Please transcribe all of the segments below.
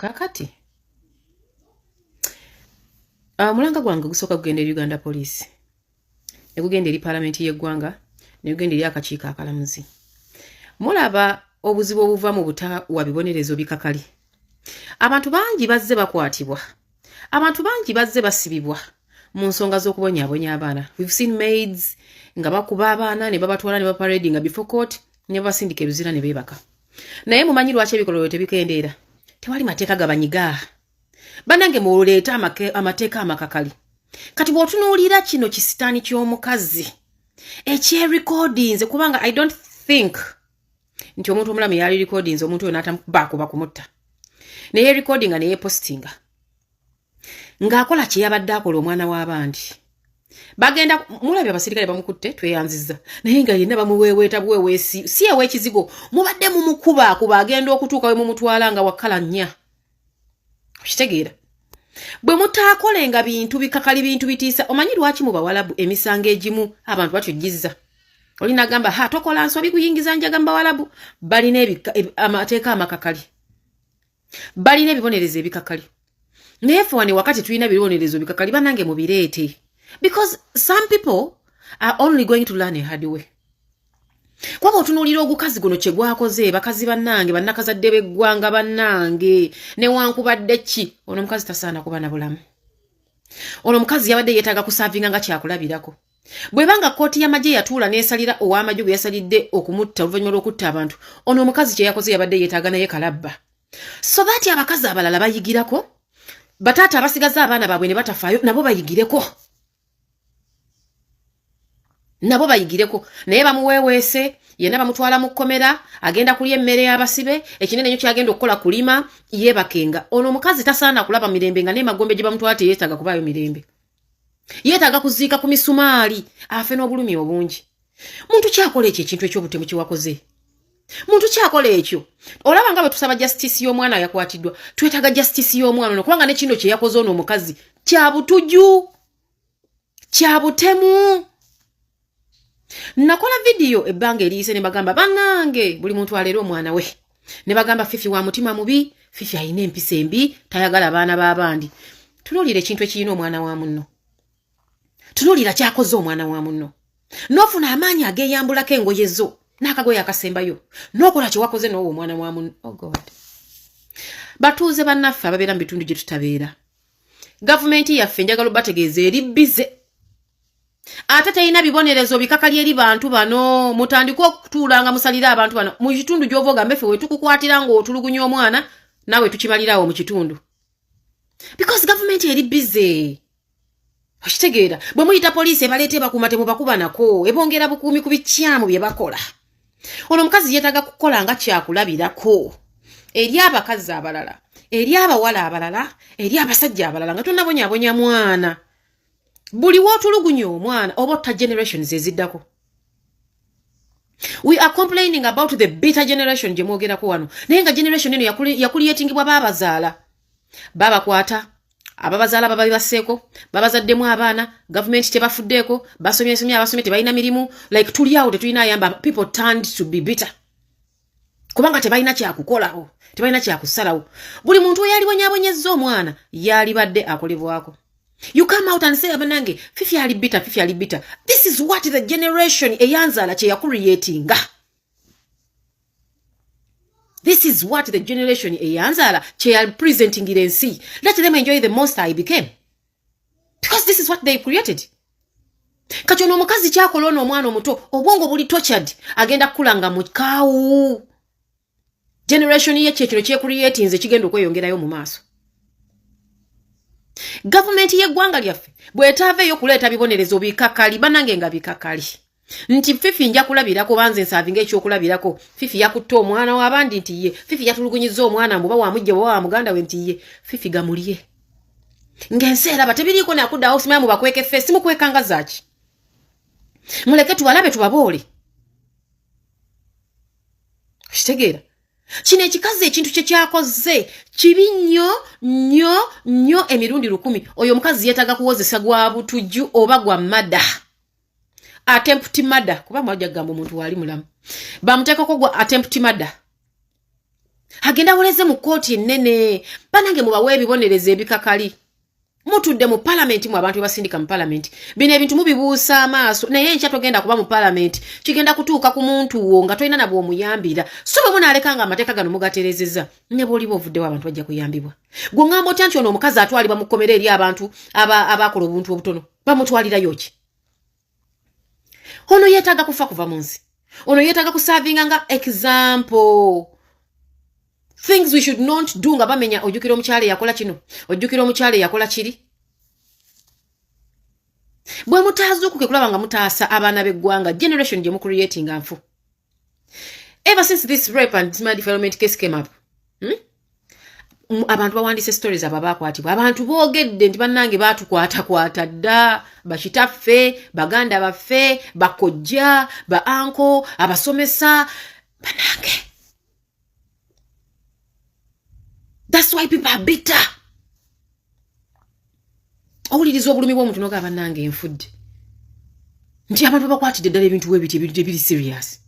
kakati mulanga gwange gusoka kugenda Uganda Police ne kugenda eri Parliament y'eggwanga ne kugenda eri akakiiko akalamuzi. Mulaba obuzibu obuva mu buta wa bibonerezo bikakali. Abantu bangi bazze bakwatibwa, abantu bangi bazze basibibwa mu nsonga z'okubonyaabonya abaana. We've seen maids nga bakuba abaana ne babatwala ne baparadinga before court ne basindika ebizira ne beebaka. Naye mumanyi lwaki ebikolwa tebikendeera? Tewali mateeka gabanyiga. Banange muleeta amateeka amakakali. Kati bw'otunuulira kino kisitaani ky'omukazi ekye-recordings kubanga I don't think nti omuntu omulamu yali recordings omuntu oyo n'atamubakuba kumutta. Naye recordinga naye postinga. Ng'akola kye yabadde akola omwana w'abandi. Bagenda mulabye abasirikale bamukutte tweyanziza. Naye nga yenna bamuweeweeta buweeweesi si eweekizigo mubadde mumukuba kuba agenda okutuuka we mumutwala nga wakala nnya. Okitegeera. Bwe mutaakolenga bintu bikakali bintu bitiisa omanyi lwaki mu bawalabu emisango egimu abantu batujjizza. Olina agamba ha tokola nsobi kuyingiza njagamba walabu balina amateeka amakakali. Balina ebibonerezo ebikakali. Naye ffe wano wakati tulina ebibonerezo bikakali banange mubireete. Because some people are only going to learn a hard way. Kwaba otunuulira ogukazi guno kye gwakoze bakazi bannange bannakazadde b'eggwanga bannange newankubadde ki ono omukazi tasaana kuba na bulamu. Ono omukazi yabadde yeetaaga kusaavinga nga kyakulabirako. Bwe banga kkooti y'amagye yatuula n'esalira ow'amagye gwe yasalidde okumutta oluvannyuma lw'okutta abantu ono omukazi kye yakoze yabadde yeetaaga naye kalabba. So that abakazi abalala bayigirako bataata abasigaza abaana baabwe ne batafaayo nabo bayigireko. Nabo bayigireko naye bamuweeweese yenna bamutwala mu kkomera agenda kulya emmere y'abasibe ekinene nnyo kyagenda okukola kulima yeebakenga. Ono omukazi tasaana kulaba mirembe nga n'emagombe gye bamutwala teyeetaaga kubaayo mirembe. Yeetaaga kuziika ku misumaali afe n'obulumi obungi. Muntu kyakola ekyo ekintu eky'obutemu kye wakoze. Muntu kyakola ekyo. Olaba nga bwe tusaba justice y'omwana yakwatiddwa twetaaga justice y'omwana ono kubanga ne kino kye yakoze ono omukazi kya butuju kya butemu. Nakola video ebbanga eriise ne bagamba bannange buli muntu alera omwana we. Ne bagamba Fifi wa mutima mubi, Fifi ayina empisa embi, tayagala abaana b'abandi. Tunuulira ekintu ekiyina omwana wa munno. Tunuulira kyakoze omwana wa munno. N'ofuna amaanyi ageeyambulako engoye zo n'akagoye akasembayo. N'okola kye wakoze n'owo omwana wa munno. Oh God. Batuuze bannaffe ababeera mu bitundu gye tutabeera. Gavumenti yaffe njagala bategeeza eri bize. Ate teyina bibonerezo bikakali eri bantu bano mutandika okutuulanga musalira abantu bano mu kitundu gy'ova ogambe ffe wetukukwatira ng'otulugunya omwana naawe tukimalirawo mu kitundu. Because government eri busy. Okitegeera bwe muyita poliisi ebaleeta ebakuumate mu bakuba nako ebongera bukuumi ku bikyamu bye bakola. Ono omukazi yeetaaga kukola nga kyakulabirako eri abakazi abalala eri abawala abalala eri abasajja abalala nga tonnabonyaabonya mwana. Buli wotulugunya omwana obotta generations eziddako. We are complaining about the bitter generation gye mwogerako wano. Naye nga generation eno yakulyetingibwa baabazaala. Babakwata, ababazaala bababibaseeko, babazaddemu abaana, government tebafuddeeko, basomye abasomye tebalina mirimu, like tuli awo tetulina ayamba, people turned to be bitter. Kubanga tebalina kyakukolawo, tebalina kyakusalawo. Buli muntu we yalibonyaabonyezza omwana yalibadde akolebwako. You come out and say abanange Fifi ali bitter, Fifi ali bitter. This is what the generation eyanzala kye yakureatinga. This is what the generation eyanzala kye are presenting in NC. Let them enjoy the most I became. Because this is what they created. Kati ono omukazi kyakola ono omwana omuto obwongo buli tortured agenda kulanga mu kaawu. Generation ye kye kino kye creatinze kigenda okweyongerayo mu maaso. Government y'eggwanga lyaffe bw'etaaveeyo kuleeta bibonerezo bikakali banange nga bikakali. Nti Fifi nja kulabirako banze nsaavinga ekyokulabirako. Fifi yakutte omwana w'abandi nti ye. Fifi yatulugunyizza omwana mbuba wamujja bwa muganda we nti ye. Fifi gamulye. Ng'enseera batebiriiko nakuddawo simaye mubakweke ffe simukwekanga zaaki. Muleke tuwalabe tubaboole. Kitegeera. Kino ekikazi ekintu kye kyakoze kibi nnyo emirundi 10. Oyo omukazi yeetaaga kuwozesa gwa butujju oba gwa mada. Attempt mada kuba mwajja gamba omuntu wali mulamu. Bamuteekako gwa attempt mada. agenda woleze mu kooti ennene banange mubawe ebibonereze ebikakali mutudde mu parliament mu abantu basindika mu parliament bino ebintu mubibuusa amaaso naye enkya togenda kuba mu parliament kigenda kutuuka ku muntu wo nga tolina nabwe omuyambira so bwe munaalekanga amateeka gano mugaterezeza ne bw'oliba ovuddewo abantu bajja kuyambibwa gwe ngamba otya nti ono omukazi atwalibwa mu kkomera eri abantu abakola obuntu obutono bamutwalirayo ki ono yeetaaga kufa kuva mu nsi ono yeetaaga kusavinga nga example things we should not do nga bamenya ojjukira omukyala yakola kino ojjukira omukyala yakola kiri bwe mutaazuukuke kulaba nga mutaasa abaana b'eggwanga generation gye mucreating nfu ever since this rape and smart development case came up abantu bawandiise stories aba bakwatibwa abantu boogedde nti bannange baatukwatakwata dda bakitaffe baganda baffe bakojja ba anko abasomesa bannange. That's why people are bitter. Owuliriza obulumi bw'omuntu n'ogamba bannange enfudde. Nti abantu bakwatidde ddala ebintu webiti ebintu ebiri serious.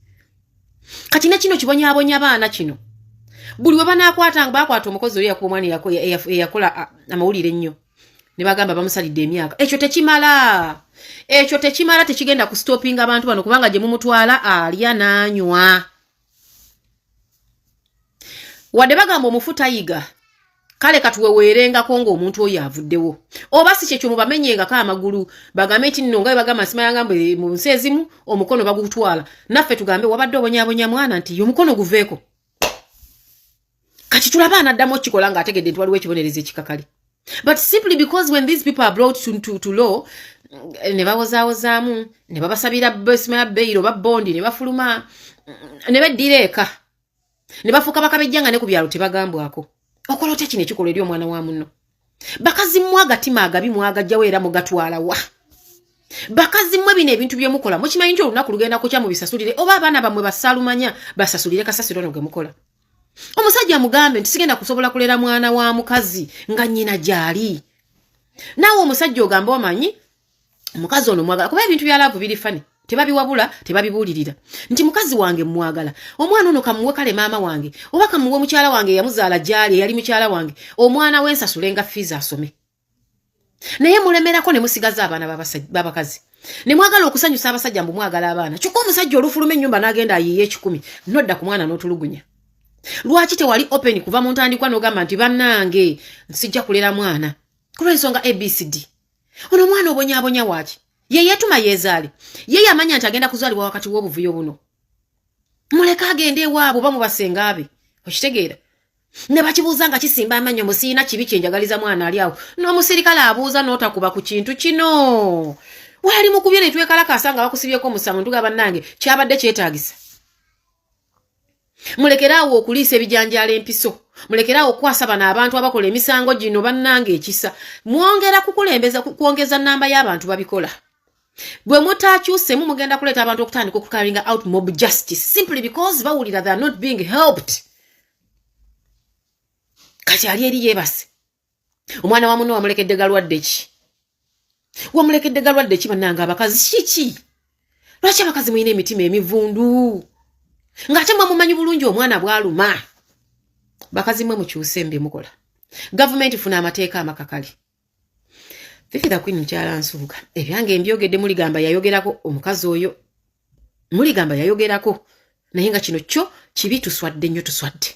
Kati ne kino kibonyaabonya baana kino. Buli we banaakwatanga bakwata omukozi oli yakuba omwana eyakola amawulire ennyo. Ne bagamba bamusalidde emyaka. Ekyo tekimala tekigenda ku stopping abantu bano kubanga gye mumutwala alya n'anywa. Wadde bagamba omufu tayiga kale katuweweerengako ng'omuntu oyo avuddewo oba si kyekyo mubamenyengako amagulu bagambe nti nno nga bagamba nsima yangambwe mu nsi ezimu omukono bagutwala naffe tugambe wabadde obonyaabonya mwana nti omukono guveeko kati tulaba anaddamu okikola ng'ategedde nti waliwo ekibonerezo ekikakali but simply because when these people are brought to law ne bawozaawozaamu ne babasabira besima beyiro babondi ne bafuluma ne beddira eka ne bafuuka bakabejjanga ne ku byalo tebagambwako okola otya kino ekikolwa eri omwana wa munno bakazi mmwe agatima agabi mwagajjawo era mugatwala wa bakazi mmwe bino ebintu bye mukola mukimanyi nti olunaku lugenda kukya mubisasulire oba abaana bammwe basaalumanya basasulire kasasiro ono ge mukola omusajja mugambe nti sigenda kusobola kulera mwana wa mukazi nga nnyina gyali naawe omusajja ogamba omanyi mukazi ono mwagala kuba ebintu bya laavu biri fani tebabiwabula tebabibuulirira nti mukazi wange mwagala omwana ono kamuwe kale maama wange oba kamuwe mukyala wange yamuzaala gyali yali mukyala wange omwana we nsasulenga fees asome naye mulemerako ne musigaza abaana b'abakazi ne mwagala okusanyusa abasajja mbu mwagala abaana kyokka omusajja olufuluma ennyumba n'agenda ayiye 10 nodda ku mwana n'otulugunya lwaki tewali open kuva mu ntandikwa n'ogamba nti bannange nsijja kulera mwana kulw'ensonga abcd ono mwana obonyaabonya waaki ye yetuma yezaale ye yamanya nti agenda kuzaalibwa wakati w'obuvuyo buno muleka agende ewaabwe oba mubasenga abe okitegeera ne bakibuuza nga kisimba amannyo musiina kibi kyenjagaliza mwana ali awo n'omusirikale abuuza n'otakuba ku kintu kino wali mukubye ne twekalakaasa nga bakusibyeko omusango ntugaba bannange kyabadde kyetaagisa mulekeraawo okuliisa ebijanjaala empiso mulekeraawo okukwasa bano abantu abakola emisango gino bannange ekisa mwongera kukulembeza kwongeza nnamba y'abantu babikola bwe mutaakyusemu mugenda kuleeta abantu okutandika okucarrying out mob justice simply because bawulira they are not being helped kati ali eri yeebase omwana wa munno wamulekedde galwadde ki wamulekedde galwadde ki bannange abakazi kiki lwaki abakazi muyina emitima emivundu ng'ate mwamumanyi bulungi omwana bwaluma bakazi mwe mukyuse mbi mukola gavumenti funa amateeka amakakali Fifi Da Queen mukyala nsubuga ebyange mbyogedde muligamba yayogerako omukazi oyo muligamba yayogerako naye nga kino kyo kibi tuswadde nnyo tuswadde